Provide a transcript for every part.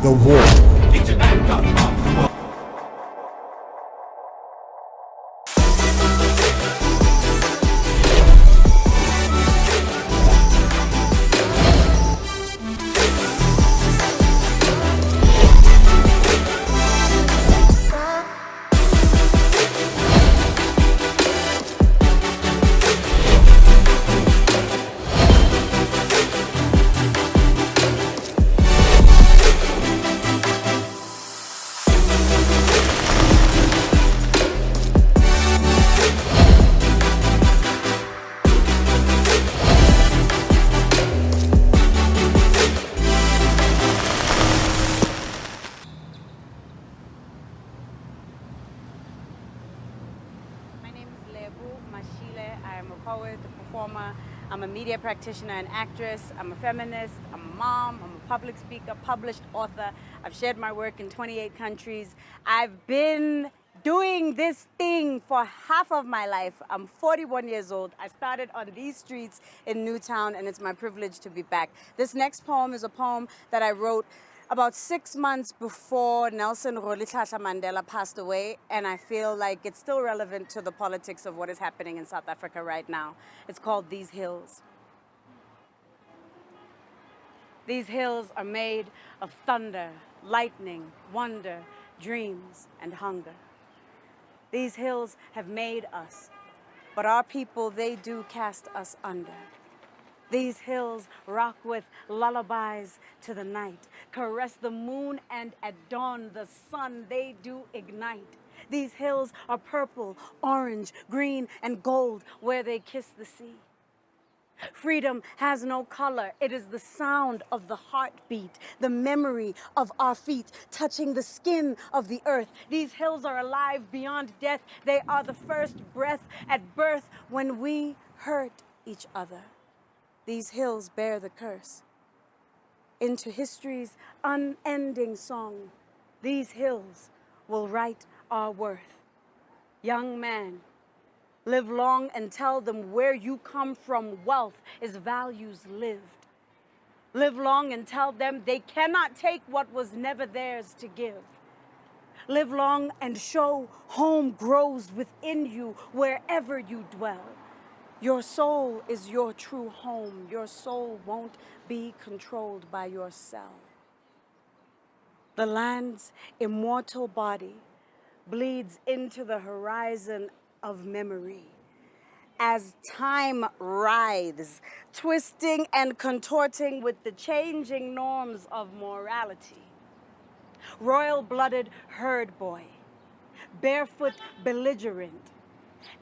The War. My name is Lebu Mashile. I am a poet, a performer. I'm a media practitioner and actress. I'm a feminist. I'm a mom. I'm a public speaker, published author. I've shared my work in 28 countries. I've been doing this thing for half of my life. I'm 41 years old. I started on these streets in Newtown, and it's my privilege to be back. This next poem is a poem that I wrote about 6 months before Nelson Rolihlahla Mandela passed away, and I feel like it's still relevant to the politics of what is happening in South Africa right now. It's called These Hills. These hills are made of thunder, lightning, wonder, dreams, and hunger. These hills have made us, but our people, they do cast us under. These hills rock with lullabies to the night, caress the moon, and at dawn the sun, they do ignite. These hills are purple, orange, green, and gold where they kiss the sea. Freedom has no color. It is the sound of the heartbeat, the memory of our feet touching the skin of the earth. These hills are alive beyond death. They are the first breath at birth when we hurt each other. These hills bear the curse. Into history's unending song, these hills will write our worth. Young man, live long and tell them where you come from. Wealth is values lived. Live long and tell them they cannot take what was never theirs to give. Live long and show home grows within you wherever you dwell. Your soul is your true home. Your soul won't be controlled by your cell. The land's immortal body bleeds into the horizon of memory as time writhes, twisting and contorting with the changing norms of morality. Royal-blooded herd boy, barefoot belligerent,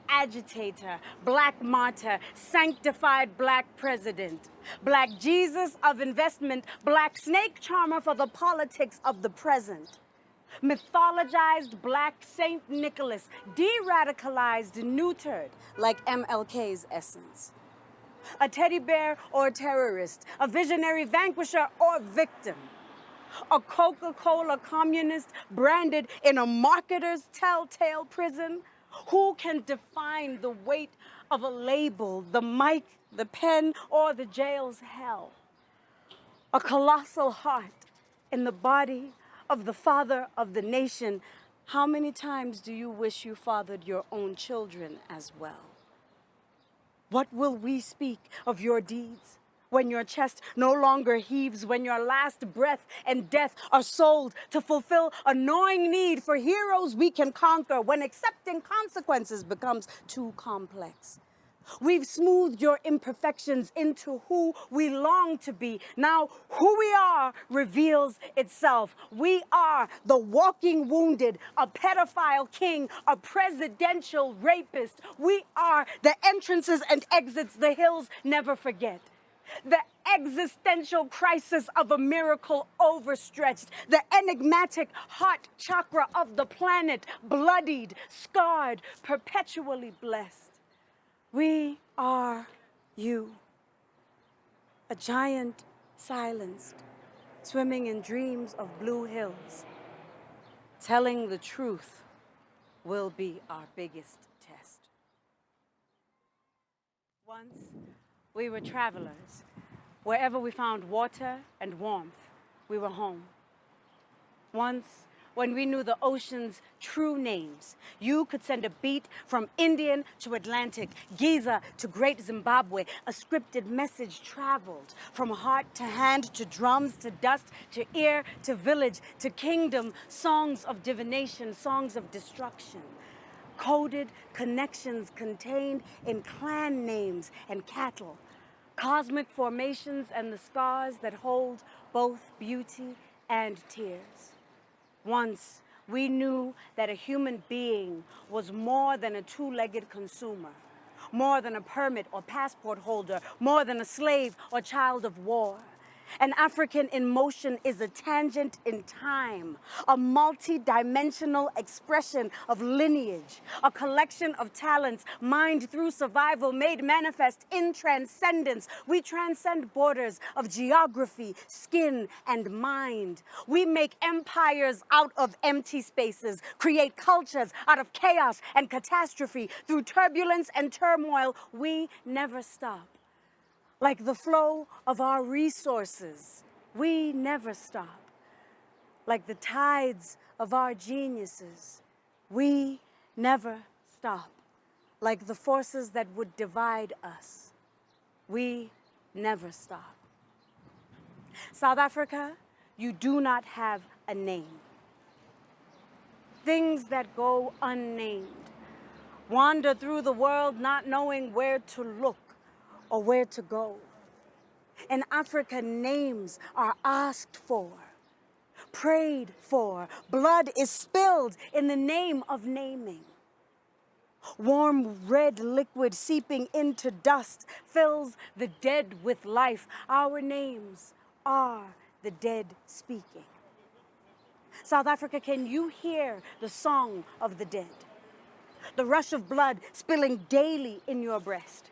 agitator, black martyr, sanctified black president, black Jesus of investment, black snake charmer for the politics of the present, mythologized black Saint Nicholas, de-radicalized, neutered like MLK's essence. A teddy bear or terrorist, a visionary vanquisher or victim, a Coca-Cola communist branded in a marketer's telltale prison. Who can define the weight of a label, the mic, the pen, or the jail's hell? A colossal heart in the body of the father of the nation. How many times do you wish you fathered your own children as well? What will we speak of your deeds when your chest no longer heaves, when your last breath and death are sold to fulfill a gnawing need for heroes we can conquer, when accepting consequences becomes too complex? We've smoothed your imperfections into who we long to be. Now, who we are reveals itself. We are the walking wounded, a pedophile king, a presidential rapist. We are the entrances and exits the hills never forget. The existential crisis of a miracle overstretched, the enigmatic heart chakra of the planet, bloodied, scarred, perpetually blessed. We are you, a giant silenced, swimming in dreams of blue hills. Telling the truth will be our biggest test. Once, we were travelers. Wherever we found water and warmth, we were home. Once, when we knew the ocean's true names, you could send a beat from Indian to Atlantic, Giza to Great Zimbabwe. A scripted message traveled from heart to hand, to drums, to dust, to ear, to village, to kingdom. Songs of divination, songs of destruction. Coded connections contained in clan names and cattle. Cosmic formations and the scars that hold both beauty and tears. Once, we knew that a human being was more than a two-legged consumer, more than a permit or passport holder, more than a slave or child of war. An African in motion is a tangent in time, a multi-dimensional expression of lineage, a collection of talents mined through survival, made manifest in transcendence. We transcend borders of geography, skin, and mind. We make empires out of empty spaces, create cultures out of chaos and catastrophe. Through turbulence and turmoil, we never stop. Like the flow of our resources, we never stop. Like the tides of our geniuses, we never stop. Like the forces that would divide us, we never stop. South Africa, you do not have a name. Things that go unnamed wander through the world not knowing where to look or where to go. In Africa, names are asked for, prayed for. Blood is spilled in the name of naming. Warm red liquid seeping into dust fills the dead with life. Our names are the dead speaking. South Africa, can you hear the song of the dead? The rush of blood spilling daily in your breast.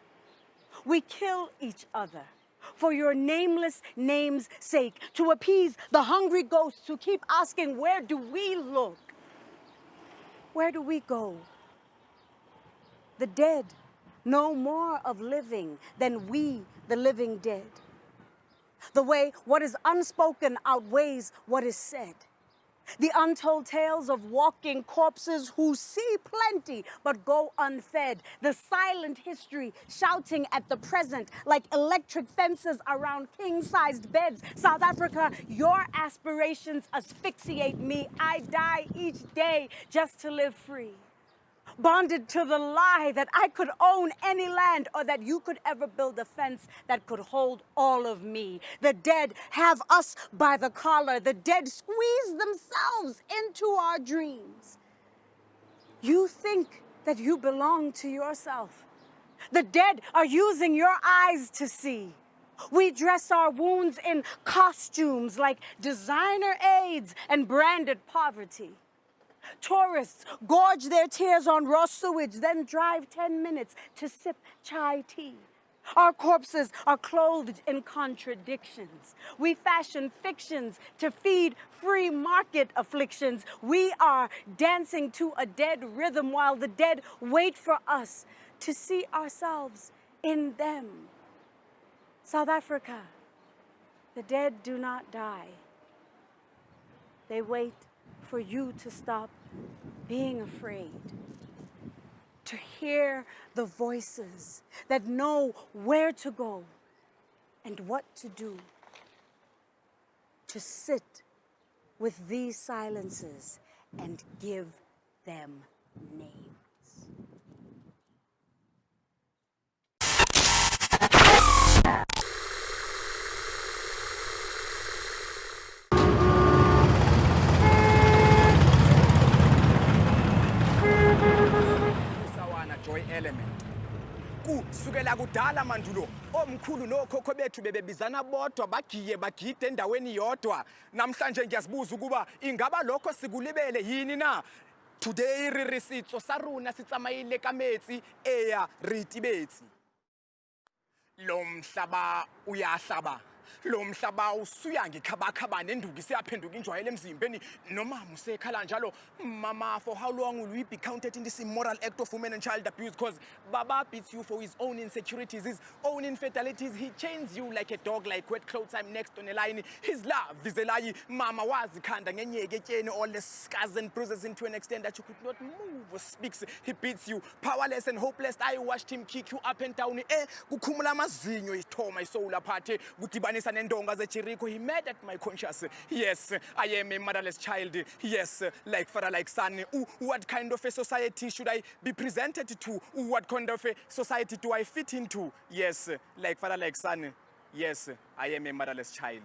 We kill each other for your nameless name's sake, to appease the hungry ghosts who keep asking, where do we look? Where do we go? The dead know more of living than we, the living dead. The way what is unspoken outweighs what is said. The untold tales of walking corpses who see plenty but go unfed. The silent history shouting at the present like electric fences around king-sized beds. South Africa, your aspirations asphyxiate me. I die each day just to live free. Bonded to the lie that I could own any land or that you could ever build a fence that could hold all of me. The dead have us by the collar. The dead squeeze themselves into our dreams. You think that you belong to yourself. The dead are using your eyes to see. We dress our wounds in costumes like designer aids and branded poverty. Tourists gorge their tears on raw sewage, then drive 10 minutes to sip chai tea. Our corpses are clothed in contradictions. We fashion fictions to feed free market afflictions. We are dancing to a dead rhythm while the dead wait for us to see ourselves in them. South Africa, the dead do not die. They wait for you to stop being afraid, to hear the voices that know where to go and what to do, to sit with these silences and give them names. Joy element. Kusukela kudala mandulo omkhulu nokhokho bethu bebebizana bodwa bagide endaweni yodwa. Namhlanje ngiyazibuza ukuba ingaba lokho sikulibele yini na? Today ririsitso saruna sitsamayile ka metsi eya ritibetsi. Lo mhlaba uyahlaba. lo mhlaba usuya ngikhabakhaba nenduku isiyaphenduka injwayelo emzimbeni nomama usekhala njalo mama for how long will we be counted in this immoral act of women and child abuse because baba beats you for his own insecurities, his own infidelities. He chains you like a dog, like wet clothes. I'm next on a line. His love is a lie. Mama was kanda ngenyeke all the scars and bruises into an extent that you could not move or speak. He beats you powerless and hopeless. I watched him kick you up and down. Kukhumula mazinyo, he tore my soul apart. Kudibanisa nendonga ze Jericho. He mad at my conscience. Yes, I am a motherless child. Yes, like father, like son. What kind of a society should I be presented to? What kind of a society do I fit into? Yes, like father, like son. Yes, I am a motherless child.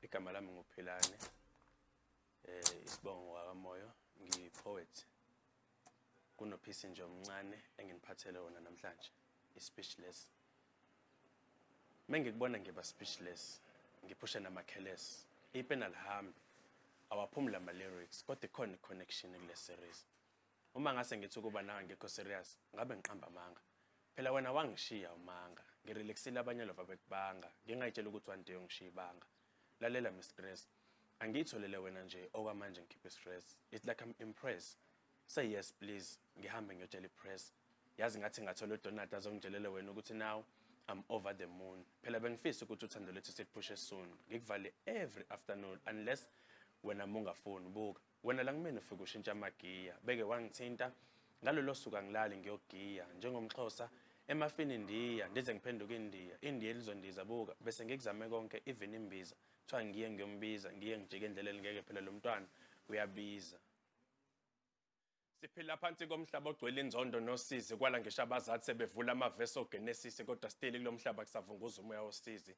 Igama lami nguPhilane isibongo wakamoyo ngipoet kunophisi nje omncane enginiphathele wona namhlanje ispeechless mengikubona ngiba speechless ngiphusha namakheles ipena lihambi awaphumula ama lyrics kodwa ikhona iconnection kule series uma ngase ngithi ukuba nawe ngekho serious ngabe ngiqamba amanga phela wena wangishiya umanga ngirelaxile abanye lova bekubanga ngingayitshela ukuthi one day ungishiya ibanga lalela mistress angitholele wena nje okwamanje ngikhiphe stress it's like I'm impressed say yes please ngihambe ngiyotshela ipress yazi ngathi ngathola udonut azongitshelela wena ukuthi now I'm over the moon phela bengifisa ukuthi uthando lethu siphushe soon ngikuvale every afternoon unless wena ungafuni buka wena la kumina ufika ushintsha amagiya beke wangithinta ngalolo suku angilali ngiyogiya njengomxhosa emafini ndiya ndize ngiphenduka indiya elizondiza buka bese ngikuzame konke even imbiza kuthiwa ngiye ngiyombiza ngiye ngijike endleleni ngeke phela lo mntwana uyabiza siphila phansi komhlaba ogcwele inzondo nosizi kwala ngisho abazathi sebevula amavesi ogenesis kodwa still kulomhlaba kusavunguza umoya wosizi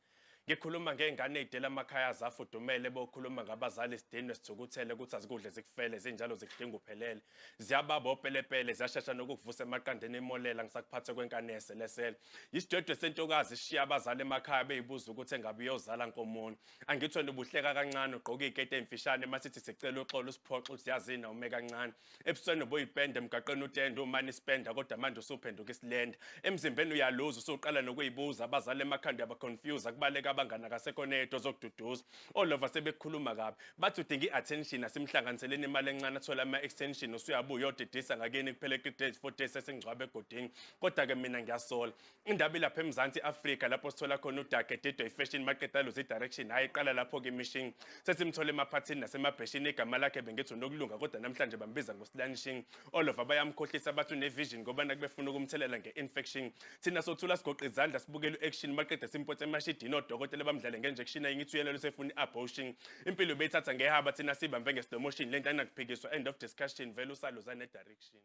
ngikhuluma ngengane ezidela amakhaya azafudumele bokhuluma ngabazali isidinwe sithukuthele ukuthi azikudle zikufele zinjalo zikudinga uphelele ziyababa opelepele ziyashesha nokukuvusa emaqandeni emolela ngisakuphathe kwenkanese lesele isidwedwe sentokazi ishiya abazali emakhaya beyibuza ukuthi engabe uyozala nkomoni angithweni ubuhleka kancane ugqoka izikete ezimfishane masithi sicela uxolo usiphoxa uthi yazina ume kancane ebusweni boyipende emgaqeni utende umani spenda kodwa manje usuphenduka isilenda emzimbeni uyaluza usuqala nokuyibuza abazali emakhanda yaba confuse akubaleka abangana kasekoneto zokududuza olova sebekhuluma kabi bathi udinga iattention asimhlanganiseleni imali encane athola ama extension usuyabuya yodidisa ngakeni kuphela ecredit 4 days sesingcwabe egodini kodwa ke mina ngiyasola indaba lapha eMzansi Afrika lapho sithola khona udake dedo ifashion maqeda lo direction hayiqala lapho ke mission sesimthole emaphathini nasemabheshini igama lakhe bengithi unokulunga kodwa namhlanje bambiza ngosilanishing olova bayamkhohlisa bathi une vision ngoba nakubefuna ukumthelela ngeinfection thina sothula sigoqa izandla sibukela action maqeda simpothe emashidini odokotela bamdlale ngenjection ayingithuyelelo sefuna abortion impilo beyithatha ngehaba thina sibambe ngeslow motion lento anakuphikiswa end of discussion vele usaloza ne direction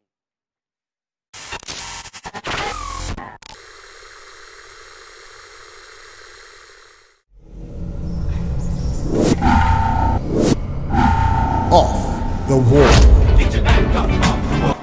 Off the wall. Get your back up off the wall.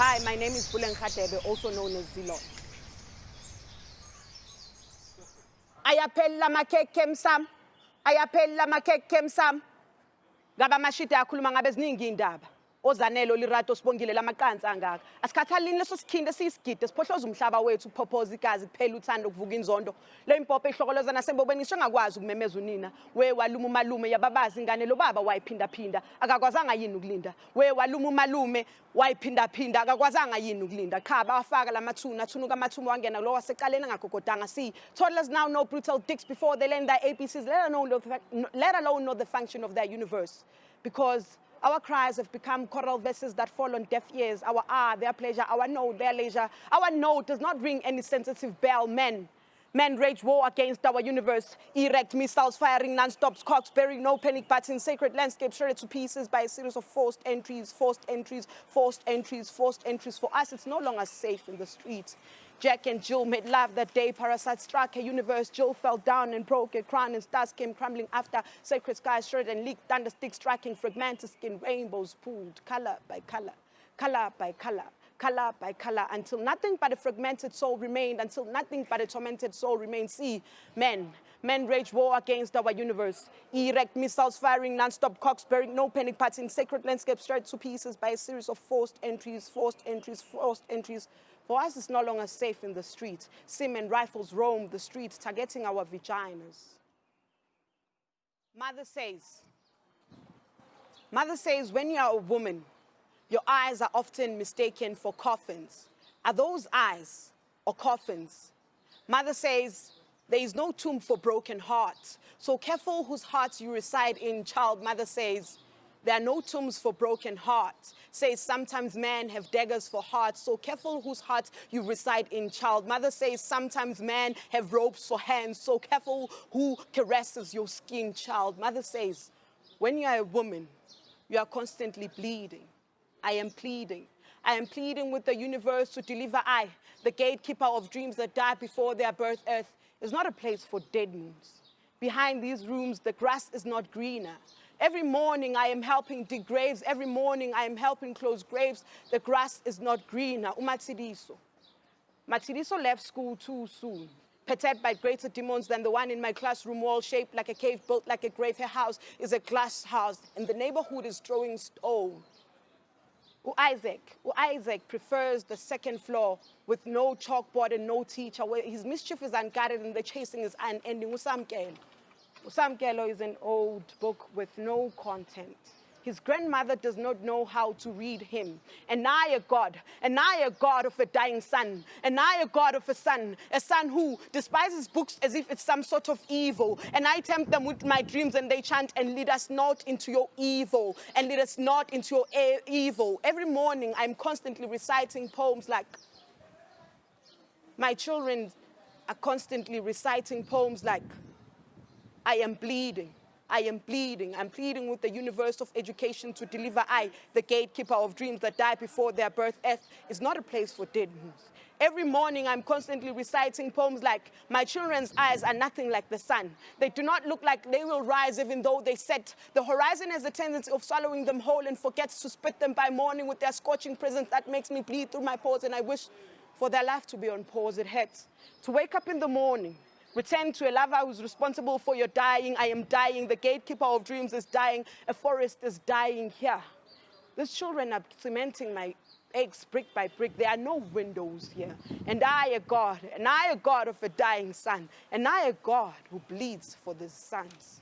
Hi, my name is Buleng Khatebe, also known as Zilot. Ayaphela makhekhe msam. Ayaphela makhekhe msam. Ngaba mashita akhuluma ngabe ziningi indaba. Ozanelo Lirato Sibongile lamaqanza angaka. Asikhathalini leso sikhinde siyisigide siphohloza umhlaba wethu uphopoza igazi kuphela uthando kuvuka inzondo. Le impopho ehlokoleza nasembobeni ngakwazi ukumemeza unina. We waluma umalume yababazi ingane lo baba wayiphinda akakwazanga yini ukulinda. We waluma umalume wayiphinda akakwazanga yini ukulinda. Cha bawafaka lamathuna thunuka amathuma wangena lo waseqaleni ngagogodanga. See, toddlers now know brutal dicks before they learn their ABCs, let alone know the function of their universe. Because our cries have become choral verses that fall on deaf ears. Our their pleasure. Our no, their leisure. Our no does not ring any sensitive bell. Men rage war against our universe. Erect missiles firing non-stop, cocks bearing no panic buttons. Sacred landscape shredded to pieces by a series of forced entries. For us, it's no longer safe in the streets. Jack and Jill made love that day. Parasite struck her universe. Jill fell down and broke her crown, and stars came crumbling after. Sacred skies shredded and leaked. Thundersticks striking fragmented skin. Rainbows pooled, color by color, color by color, color by color, until nothing but a fragmented soul remained. Until nothing but a tormented soul remained. See, men rage war against our universe. Erect missiles firing non-stop, cocks bearing no panic buttons. Sacred landscape shredded to pieces by a series of forced entries. For us, it's no longer safe in the streets. Semen rifles roam the streets, targeting our vaginas. Mother says, when you are a woman, your eyes are often mistaken for coffins. Are those eyes or coffins? Mother says, there is no tomb for broken hearts. So careful whose hearts you reside in, child. Mother says, there are no tombs for broken hearts. Says sometimes men have daggers for hearts. So careful whose hearts you reside in, child. Mother says sometimes men have ropes for hands. So careful who caresses your skin, child. Mother says, when you are a woman, you are constantly bleeding. I am pleading with the universe to deliver I, the gatekeeper of dreams that die before their birth. Earth is not a place for dead moons. Behind these rooms, the grass is not greener. Every morning I am helping dig graves. Every morning I am helping close graves. The grass is not greener. Matshidiso left school too soon, perturbed by greater demons than the one in my classroom wall, shaped like a cave, built like a grave. Her house is a glass house, and the neighborhood is throwing stone. Isaac prefers the second floor with no chalkboard and no teacher, where his mischief is unguarded and the chasing is unending. Usamkelo is an old book with no content. His grandmother does not know how to read him. And I a God of a dying son, and I a God of a son who despises books as if it's some sort of evil. And I tempt them with my dreams and they chant, and lead us not into your evil, and lead us not into your evil. Every morning I'm constantly reciting poems like, my children are constantly reciting poems like, I am bleeding. I'm pleading with the universe of education to deliver I, the gatekeeper of dreams that die before their birth. Earth is not a place for dead moons. Every morning I'm constantly reciting poems like, my children's eyes are nothing like the sun. They do not look like they will rise even though they set. The horizon has a tendency of swallowing them whole and forgets to spit them by morning with their scorching presence that makes me bleed through my pores, and I wish for their life to be on pause. It hurts to wake up in the morning, return to a lover who's responsible for your dying. I am dying. The gatekeeper of dreams is dying. A forest is dying here. These children are cementing my eggs brick by brick. There are no windows here. And I a God of a dying son. And I a God who bleeds for these sons.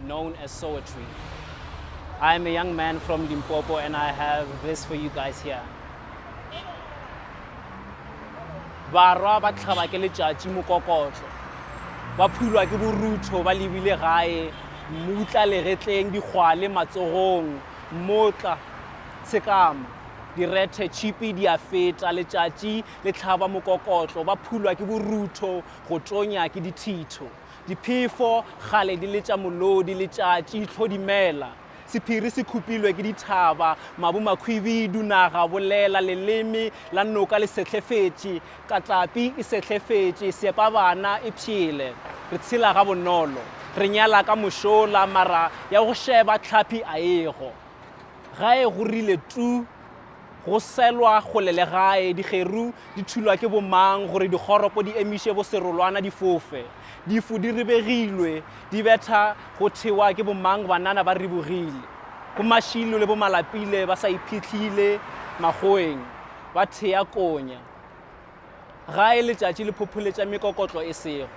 Known as Soetry. I am a young man from Limpopo and I have this for you guys here. Barwa ba tlhaba ke letšatši mokokotlo, ba phulwa ke borutho, ba lebile gae, mutla legetleng, dikgwale matsogong, motla tshekama, direthe tšhipi di a feta, letšatši le tlhaba mokokotlo, ba phulwa ke borutho, go tonya ke dithitho. Diphefo gale di letša molodi, letšatši tlhodimela, sephiri se khupilwe ke dithaba, mabu makhwibidu naga bolela, leleme la noka le setlefetše, katlapi e setlefetše, sepa bana e phele, re tshela ga bonolo, re nyala ka mošola, mara ya go sheba tlhapi a ego. gae go rile tu go selwa kgole le gae digeru di thulwa ke bomang gore digoropo di emiše bo serolwana di fofe difu di rebegilwe di betha go thewa ke bomang banana ba rebogile bo mashilo le bo malapile ba sa iphitlhile magoeng ba thea konya gae letšatši le phopholetša mekokotlo e sego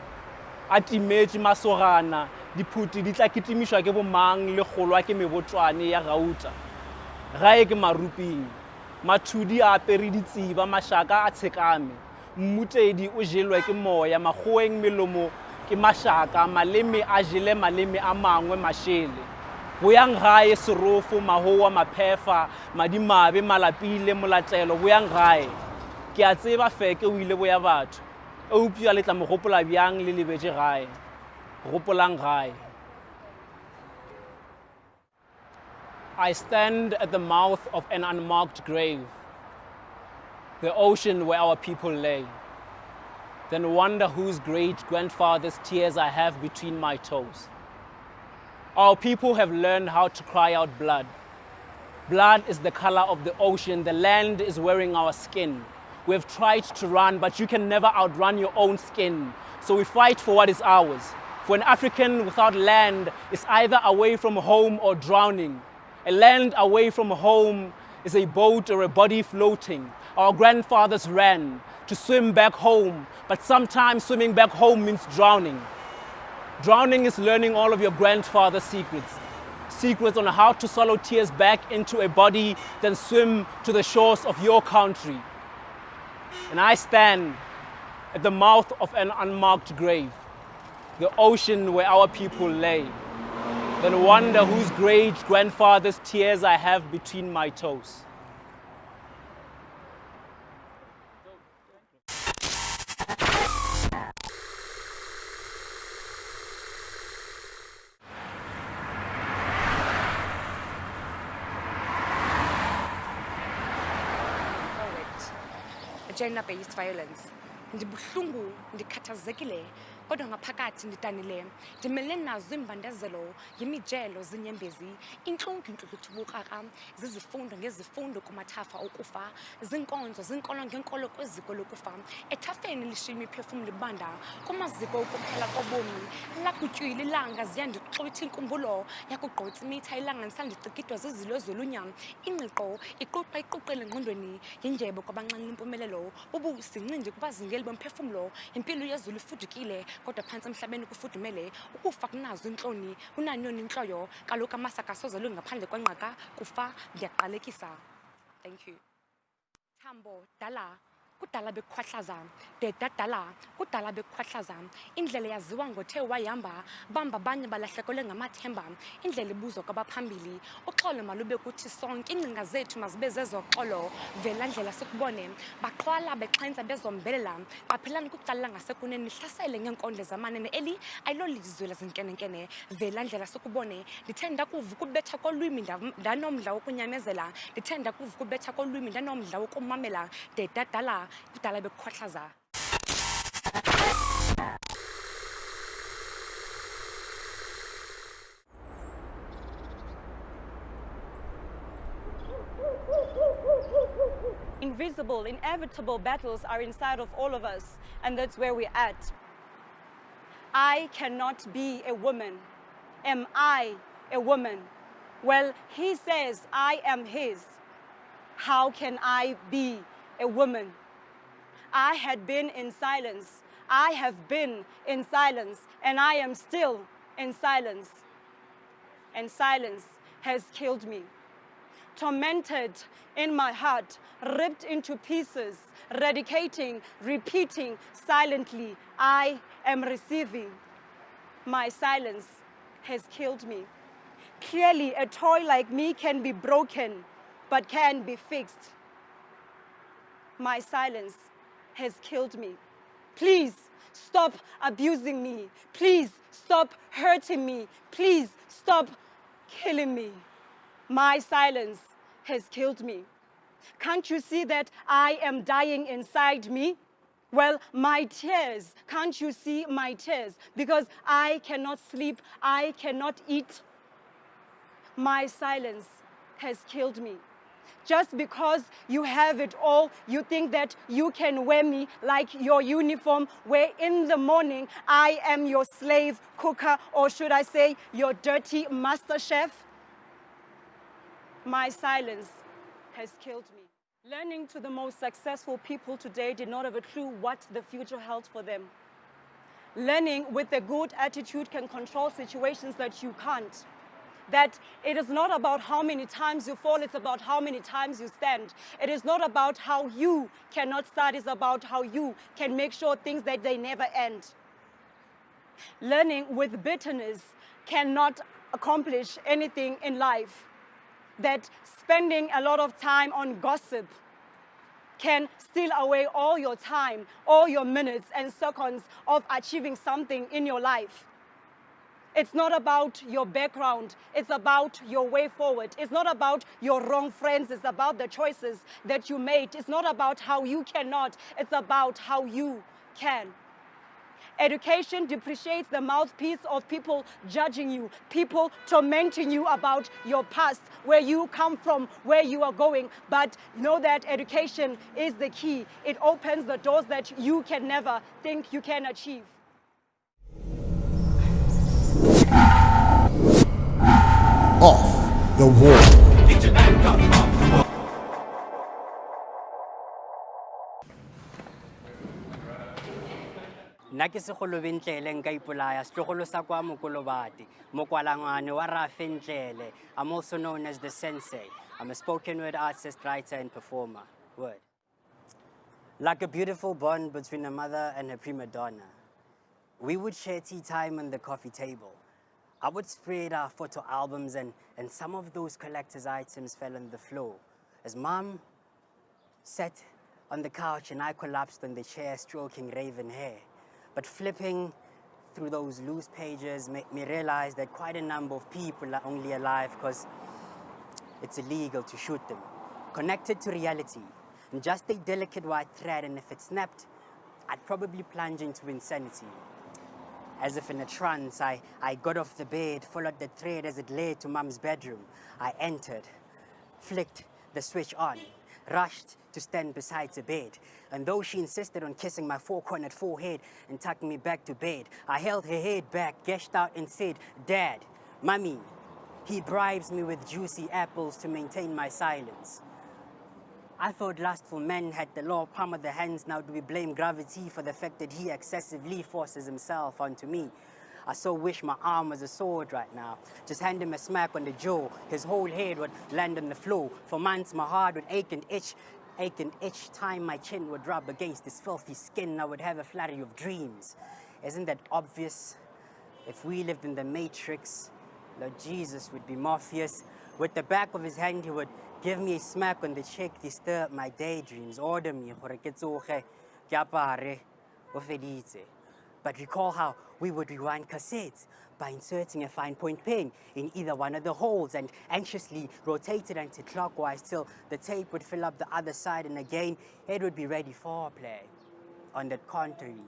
a timetše masogana diphuti di tla kitimišwa ke bomang le golwa ke mebotswane ya gauta gae ke maruping mathudi a apere ditsiba mašaka a tshekame mmutedi o jelwe ke moya magoeng melomo ke mašaka maleme a jele maleme a mangwe mašele boyang gae serofo mahowa maphefa madimabe malapile molatelo boyang gae ke a tseba feke o ile boya batho eupša le tla mo gopola bjang le lebetše gae gopolang gae. I stand at the mouth of an unmarked grave, the ocean where our people lay, then wonder whose great-grandfather's tears I have between my toes. Our people have learned how to cry out blood. Blood is the color of the ocean, the land is wearing our skin. We have tried to run, but you can never outrun your own skin. So we fight for what is ours. For an African without land is either away from home or drowning. A land away from home is a boat or a body floating. Our grandfathers ran to swim back home, but sometimes swimming back home means drowning. Drowning is learning all of your grandfather's secrets. Secrets on how to swallow tears back into a body, then swim to the shores of your country. And I stand at the mouth of an unmarked grave, the ocean where our people lay, then wonder whose great-grandfather's tears I have between my toes. Gender-based violence. Ndibuhlungu, ndikhathazekile, kodwa ngaphakathi ndidanile. Ndimele nazo imbandezelo, yimijelo zinyembezi, intlungu intluthubukraka, zizifundo ngezifundo kumathafa okufa, zinkonzo ngenkolo kweziko lokufa. Ethafeni lishimi imiphefumlo libanda, kumaziko okuphela kobomi, lakutywila ilanga ziyandixhwitha inkumbulo, yakugqotsa imitha ilanga ndisandicikidwa zizilo zolunya, ingqiqo iquqele engqondweni, yindyebo kwabanxanela impumelelo, ubusincindi kubazingeli bomphefumlo, impilo yezulu ifudukile, kodwa phansi emhlabeni kufudumele, ukufa kunazo intloni, unanyoni intloyo, kaloku amasaka sozelwe ngaphandle kwenqaka, kufa ndiyaqalekisa. Thank you. Thambo, dala, kudala bekhwahlaza, dedadala, kudala bekhwahlaza, indlela yaziwa ngothe wayihamba, bamba abanye balahlekelwe ngamathemba, indlela ibuzwa kwabaphambili, uxolo malube kuthi sonke, iingcinga zethu mazibe zezoxolo, vela ndlela sikubone, baqhwala bexhenza bezombelela, qaphelani kucala ngasekunene nihlasele ngeenkondlo zamanene eli ayilolizwe lazinkenenkene, vela ndlela sikubone, ndithe ndakuva ukubetha kolwimi ndanomdla wokunyamezela, ndithe ndakuva ukubetha kolwimi ndanomdla wokumamela, dedadala kudala bekhwahlaza. Invisible, inevitable battles are inside of all of us, and that's where we're at. I cannot be a woman. Am I a woman? Well, he says I am his. How can I be a woman? I had been in silence. I have been in silence, and I am still in silence. And silence has killed me. Tormented in my heart, ripped into pieces, radicating, repeating silently, I am receiving. My silence has killed me. Clearly, a toy like me can be broken, but can be fixed. My silence has killed me. Please stop abusing me. Please stop hurting me. Please stop killing me. My silence has killed me. Can't you see that I am dying inside me? Well, my tears, can't you see my tears? Because I cannot sleep, I cannot eat. My silence has killed me. Just because you have it all, you think that you can wear me like your uniform, where in the morning I am your slave cooker, or should I say your dirty master chef? My silence has killed me. Learning to the most successful people today did not have a clue what the future held for them. Learning with a good attitude can control situations that you can't. That it is not about how many times you fall, it's about how many times you stand. It is not about how you cannot start, it's about how you can make sure things that they never end. Learning with bitterness cannot accomplish anything in life. That spending a lot of time on gossip can steal away all your time, all your minutes and seconds of achieving something in your life. It's not about your background, it's about your way forward. It's not about your wrong friends, it's about the choices that you made. It's not about how you cannot, it's about how you can. Education depreciates the mouthpiece of people judging you, people tormenting you about your past, where you come from, where you are going. But know that education is the key. It opens the doors that you can never think you can achieve. Off the wall. Nna ke Sekgolobentlele nka ipolaya setlogolo sa kwa Mokolobati, Mokwalangwane wa Rafentlele. I'm also known as the Sensei. I'm a spoken word artist, writer, and performer. Word. Like a beautiful bond between a mother and her prima donna, we would share tea time on the coffee table. I would spread our photo albums and some of those collector's items fell on the floor as Mom sat on the couch and I collapsed on the chair stroking raven hair. But flipping through those loose pages made me realize that quite a number of people are only alive because it's illegal to shoot them. Connected to reality, and just a delicate white thread, and if it snapped, I'd probably plunge into insanity. As if in a trance, I got off the bed, followed the thread as it led to Mom's bedroom. I entered, flicked the switch on, rushed to stand beside the bed. And though she insisted on kissing my four-cornered forehead and tucking me back to bed, I held her head back, gashed out and said, "Dad, Mommy, he bribes me with juicy apples to maintain my silence." I thought lustful men had the law palm of the hands. Now do we blame gravity for the fact that he excessively forces himself onto me? I so wish my arm was a sword right now. Just hand him a smack on the jaw, his whole head would land on the floor. For months my heart would ache and itch. Each time my chin would rub against his filthy skin, I would have a flurry of dreams. Isn't that obvious? If we lived in the Matrix, Lord Jesus would be Morpheus. With the back of his hand, he would give me a smack on the cheek, disturb my daydreams, order me, but recall how we would rewind cassettes by inserting a fine point pen in either one of the holes and anxiously rotate it anti-clockwise till the tape would fill up the other side, and again it would be ready for play. On the contrary,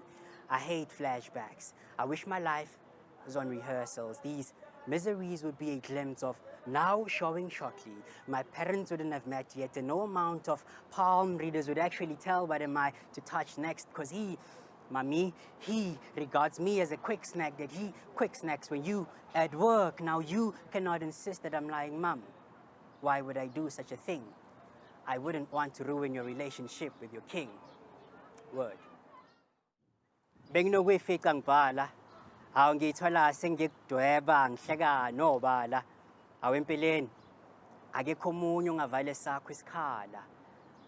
I hate flashbacks. I wish my life was on rehearsals. These miseries would be a glimpse of now showing shortly. My parents wouldn't have met yet, and no amount of palm readers would actually tell what am I to touch next, because he regards me as a quick snack, that he quick snacks when you at work. Now you cannot insist that I'm lying, Mom. Why would I do such a thing? I wouldn't want to ruin your relationship with your king. Word. Benginokwifika ngibhala, awu ngiyithola sengikudweba ngihleka nobala. Awu empeleni, akekho omunye ongavale sakho isikhala.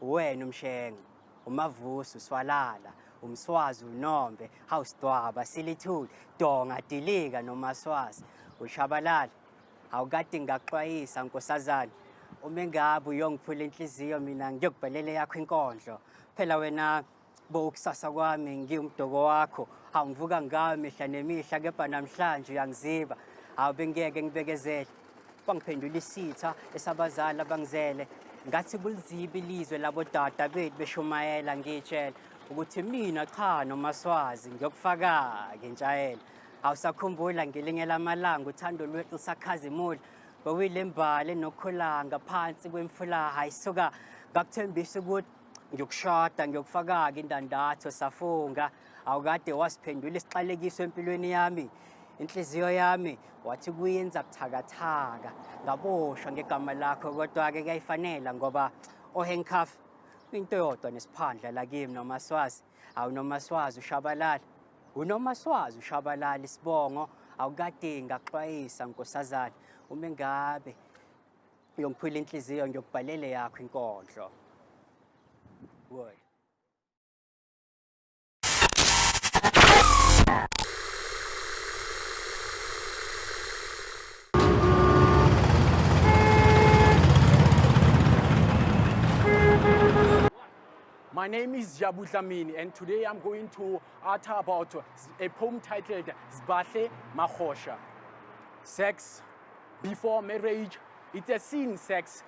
Wena umshengo, umavusi uswalala. Umswazi unombe, hawusidwaba, silithuli, donga, dilika nomaswazi. Ushabalala, awukade ngaxwayisa nkosazana. Uma ngabe uyongiphula inhliziyo mina ngiyokubhalela yakho inkondlo. Phela wena bokusasa kwami ngiyumdoko wakho. Awungivuka ngawe mihla nemihla, kepha namhlanje uyangiziba. Awu bengeke ngibekezele. Bangiphendula isitha esabazali abangizele. Ngathi kuliziba ilizwe labodada bethu beshumayela ngitshela ukuthi mina cha nomaswazi ngiyokufaka-ke ntshayela. Awusakhumbula ngelinye lamalanga uthando lwethu lisakhazimula bewile imbali nokhulanga phansi kwemfulaha isuka ngakuthembisa ukuthi ngiyokushada ngiyokufaka-ke indandatho safunga awukade wasiphendula isixalekiso empilweni yami inhliziyo yami wathi kuyenza buthakathaka ngaboshwa ngegama lakho kodwa-ke kuyayifanela ngoba ohandcuff into yodwa nesiphandla lakimi nomaswazi awunomaswazi ushabalala unomaswazi ushabalala isibongo awukade ngakuxwayisa nkosazana uma ngabe uyongiphula inhliziyo ngiyokubhalele yakho inkondlo word. My name is Jabu Dlamini, and today I'm going to utter about a poem titled Zbahle Makhosha. Sex before marriage, it's a sin. Sex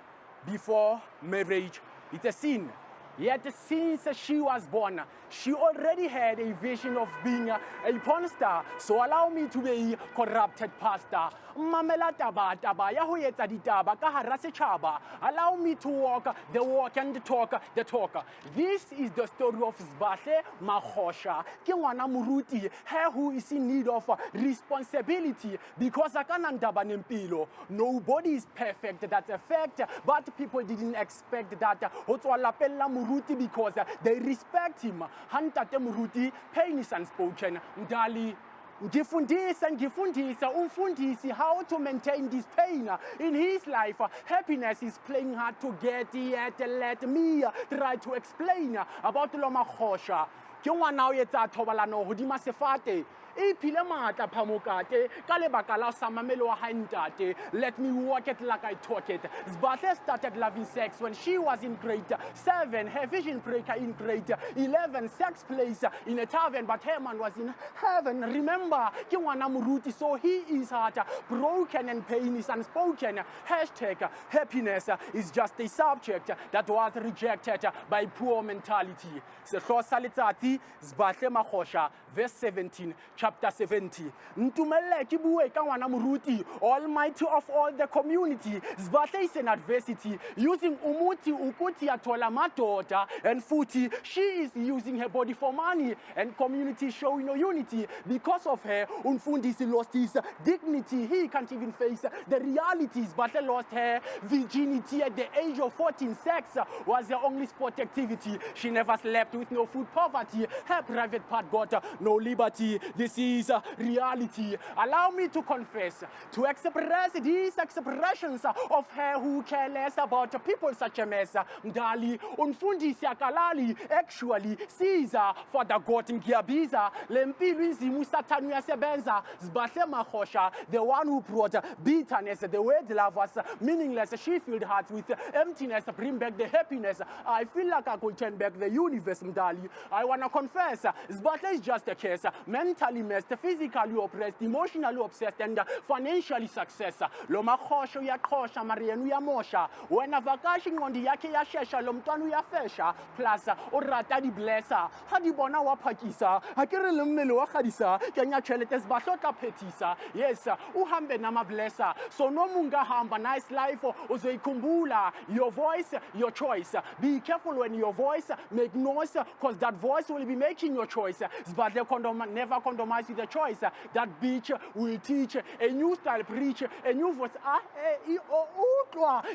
before marriage, it's a sin. Yet since she was born, she already had a vision of being a porn star. So allow me to be corrupted pastor. Mamela taba taba ya ho etsa ditaba ka hara setjhaba. Allow me to walk the walk and talk the talk. This is the story of Zbahle Makhosha. Ke ngwana moruti, her who is in need of responsibility because akana ndaba nempilo. Nobody is perfect, that's a fact, but people didn't expect that. Ho tswa lapeng la moruti because they respect him. Hantate moruti, pain is unspoken. Mdali ngifundisa umfundisi how to maintain this pain in his life. Happiness is playing hard to get, yet let me try to explain about lo Makhosha. Ke ngwana o etsa thobalano hodima sefate iphile matla phamokate ka lebaka la samamelo wa hae ntate. Let me walk it like I talk it. Zbahle started loving sex when she was in grade 7. Her vision breaker in grade 11. Sex plays in a tavern, but her man was in heaven. Remember, ke ngwana moruti, so he is heart broken and pain is unspoken. Hashtag happiness is just a subject that was rejected by poor mentality. Sehloho sa letsatsi, Zbahle Makhosha, verse 17, chapter 70. Ntumelle ke bue ka ngwana moruti, almighty of all the community. Zbahle is an adversity, using umuti ukuti athola madoda and futhi. She is using her body for money, and community showing no unity. Because of her, Unfundisi lost his dignity. He can't even face the realities. Zbahle lost her virginity at the age of 14. Sex was the only sport activity. She never slept with no food poverty. Her private part got no liberty. This is reality. Allow me to confess, to express these expressions of her who care less about people such a mess. Mdali, Unfundisi akalali, actually, Caesar, for the God ngiyabiza, lempilo inzimu satanu yasebenza. Zbahle Makhosha, the one who brought bitterness, the word love was meaningless. She filled hearts with emptiness, bring back the happiness. I feel like I could turn back the universe, Mdali. I wanna confess, Zbahle is just a case, mentally messed, physically oppressed, emotionally obsessed, and financially success. Lo Makhosha uyaqhosha, Marian uyamosha. Wena vakashi ngondi yakhe yashesha, lo mntwana uyafesha. Plus, urata di blessa, hadi bona waphakisa, akere le mmele wa gadisa, kenya tšhelete Zbahle o tla phethisa. Yes, uhambe nama blessa. So no munga hamba, nice life, uzoyikhumbula. Your voice, your choice. Be careful when your voice make noise, cause that voice will be making your choice. Zbahle never compromise with the choice. That bitch will teach a new style, preach a new voice.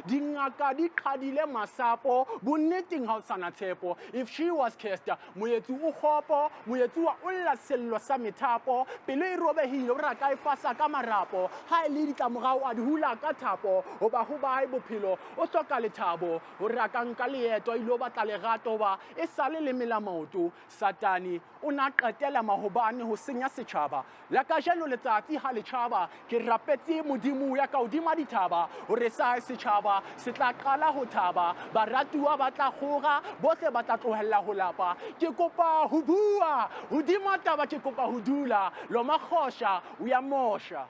Dingaka di kadile masapo, buneting house sanatepo. If she was kissed, muyetu uhopo, muyetu ulla sello samitapo, pele robe hilo rakai pasa kamarapo, hai lirita mugau adhula katapo, obahuba ibo pilo, otoka letabo, urakankalieto iloba talegato ba, esale le melamotu, satani, unakatela mahobani husenya sechaba. La kajelo letati halichaba, ki rapeti mudimu ya kaudima ditaba, uresa sechaba, sitlakala hotaba, baratua batahura, bote batatlohella hulapa, ki kopa hudua, udima taba ki kopa hudula, lo Makhosha, uyamosha.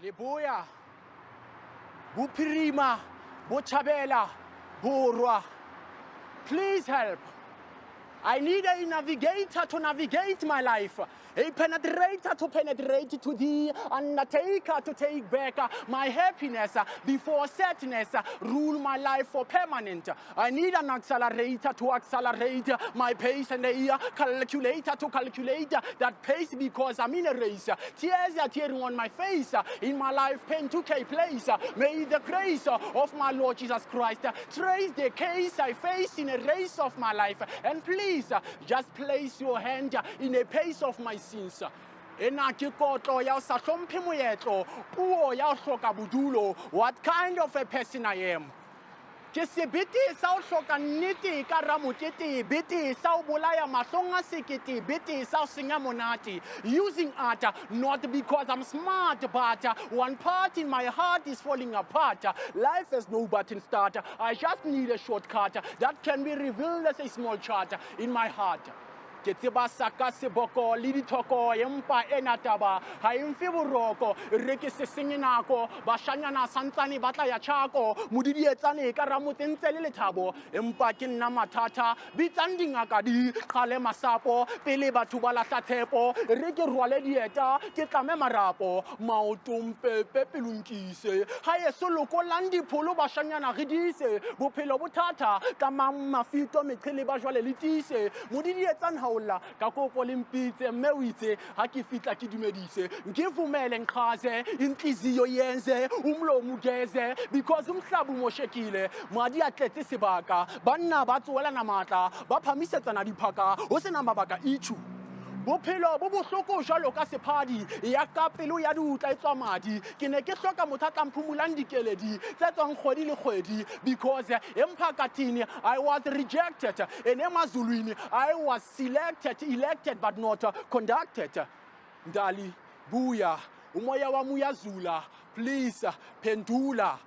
Libuya, bupirima, bochabela, burwa. Please help. I need a navigator to navigate my life. A penetrator to penetrate to thee, undertaker to take back my happiness before sadness rule my life for permanent. I need an accelerator to accelerate my pace and a calculator to calculate that pace because I'm in a race. Tears are tearing on my face. In my life, pain took a place. May the grace of my Lord Jesus Christ trace the case I face in a race of my life. And please, just place your hand in a pace of my sins. What kind of a person I am? Ke se bete sa o hloka nnete ka ramotete bete sa o bolaya mahlong a sekete bete sa o senya monate using art not because I'm smart but one part in my heart is falling apart. Life has no button start. I just need a shortcut that can be revealed as a small chart in my heart. Ke tseba saka seboko le dithoko empa ena taba ha e mfe boroko re ke se senye nako bashanyana santsane batla ya tshako modidi etsane ka ramotse ntse le lethabo empa ke nna mathata bitsang dingaka di khale masapo pele batho ba latla tshepo re ke rwale dieta ke tlame marapo maotompe pepelunkise ha ye solo kolang dipholo bashanyana re dise bophelo bothata ka mafito meqhele ba jwale le tise modidi etsang ka kopo limpitse mme o itse ha ke fitla ke dumedise ngivumele ngiqhaze inhliziyo yenze umlomo ugeze because umhlaba umoshekile madi atletse sebaka banna ba tsoela na matla ba phamisetsana diphaka ho sena mabaka ichu bophelo bo bohloko jalo ka sephadi ya ka pelo ya diutla etswa madi ke ne ke hloka mothata mphumulang dikeledi tse tswang kgwedi le kgwedi because emphakathini I was rejected and emazulwini I was elected but not conducted. Ndali buya umoya wami uyazula please pendula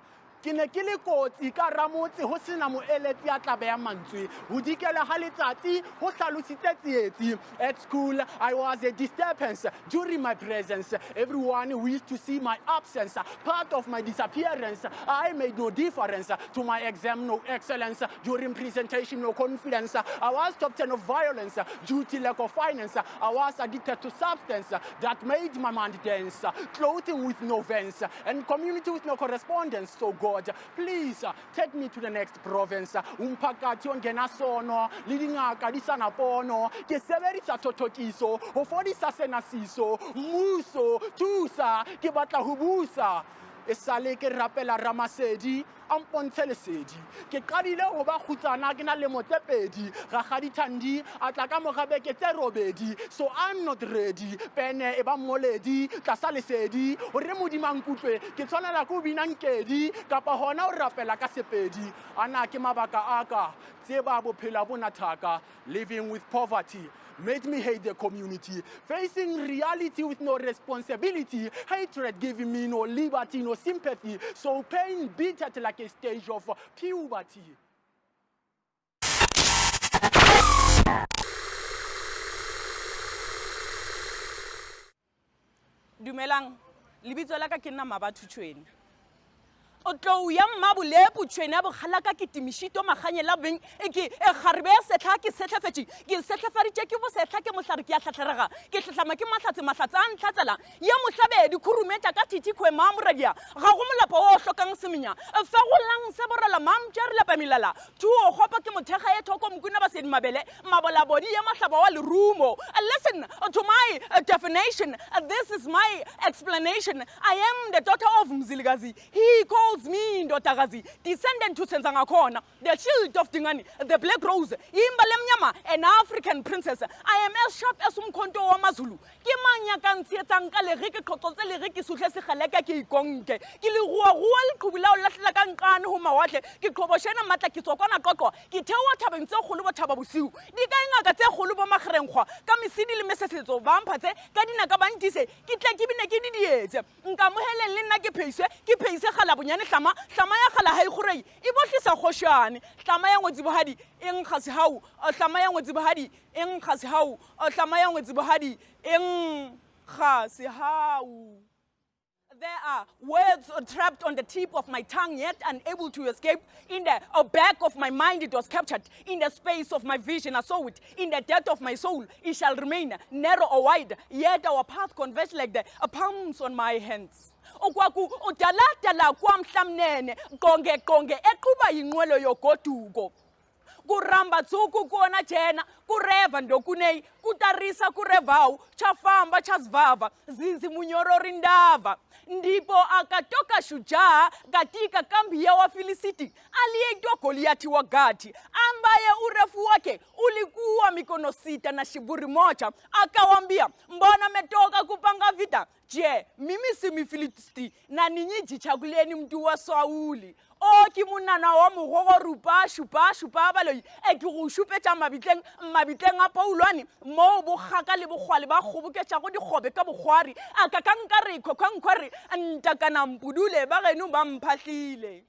ke ne ke le kotsi ka ramotse ho sena moeletsi ya tla beya mantswe ho dikela ha letsatsi ho hlalositse tsietsi. At school I was a disturbance during my presence. Everyone wished to see my absence, part of my disappearance. I made no difference to my exam, no excellence during presentation, no confidence. I was top 10 of violence due to lack of finance. I was addicted to substance that made my mind dance, clothing with no veins and community with no correspondence. So God, please take me to the next province. Umphakathi ongena sono lidingaka disana pono ke severisa thothokiso ho fodisa senasiso muso thusa ke batla ho busa esale ke rapela Ramasedi ampontshe lesedi ke qadile ho ba khutsana ke na le motsepedi ga gadi thandi atla ka mogabeke tse robedi so I'm not ready pene e ba moledi tlasa lesedi o re modimang kutlwe ke tshwanela go binankedi kapa hona o rapela ka sepedi ana ke mabaka aka tseba bophela bona thaka living with poverty made me hate the community, facing reality with no responsibility, hatred giving me no liberty, no sympathy, so pain beat at like a stage of puberty. Dumelang, libitso la ka ke nna Mabatho Tshweni. O tlo ya mmabolepo Tshweni ya bokgalaka ke timishito maganyela beng e ke e garbe setla ke setlafetše ke setlafaditše ke bo setla ke mohlare ke ya tlhatlherega ke tlhatlama ke mahlatse a ntlhatsela ya mohlabedi khurumetša ka thithikwe mamoradia ga go molapo o hlokang semenya fa go lang se borela mamtšere lepa melala thuo gopa ke mothega e thoko mokuna basedi mabele mabolabodi ya mahlaba wa lerumo. Listen to my definition. This is my explanation. I am the daughter of Mzilikazi. He calls me Ndotakazi, descendant to Senzangakhona, the shield of Dingani, the black rose, Imbalemnyama, an African princess. I am as sharp as Umkhonto wa Mazulu. Ke manya ka ntsietsang ka lereke tlototse lereke suhle se galeka ke ikonke. Ke le ruwa le qhubula o lahlela ka nqane ho mawatle ke qhoboshena matla ke tsokwana qoqo ke thewa thabeng tse kgolo bothaba bosiu. Di ka ngaka tse kgolo bo makgerenkgwa ka mesidi le mesesetso ba mphatse ka dinaka ba ntise ke tla ke bine ke di dietse. Nka moheleng le nna ke pheise gala bonyane hlama ya gala ha igorei e botlisa khoshane hlama ya ngwetsi bohadi eng khasi hau hlama ya ngwetsi bohadi eng khasi hau hlama ya ngwetsi bohadi eng khasi hau. There are words trapped on the tip of my tongue, yet unable to escape. In the back of my mind, it was captured. In the space of my vision, I saw it. In the depth of my soul, it shall remain narrow or wide. Yet our path converged like the palms on my hands. Okwaku udaladala kwamhlamnene konge eqhuba yinqwelo yogoduko. Kuramba tsuku kuona jena kureva ndokunei kutarisa kurevau chafamba chazvava zinzi munyorori ndava ndipo akatoka shujaa katika kambi ya Wafilisiti aliyeitwa Goliati wa Gati ambaye urefu wake ulikuwa mikono 6 na shiburi moja. Akawambia, mbona metoka kupanga vita? Je, mimi si Mfilisti na ninyi jichagulieni mtu wa Sauli? O kimunana wa mugogo rupa shupa baloi e ke go shupetsa mabitleng a Paulwane mo bo gaka le bogwale ba goboketsa go dikgobe ka bogwari aka ka nkare khokwankhware ntakana mpudule ba geno ba mphahlile.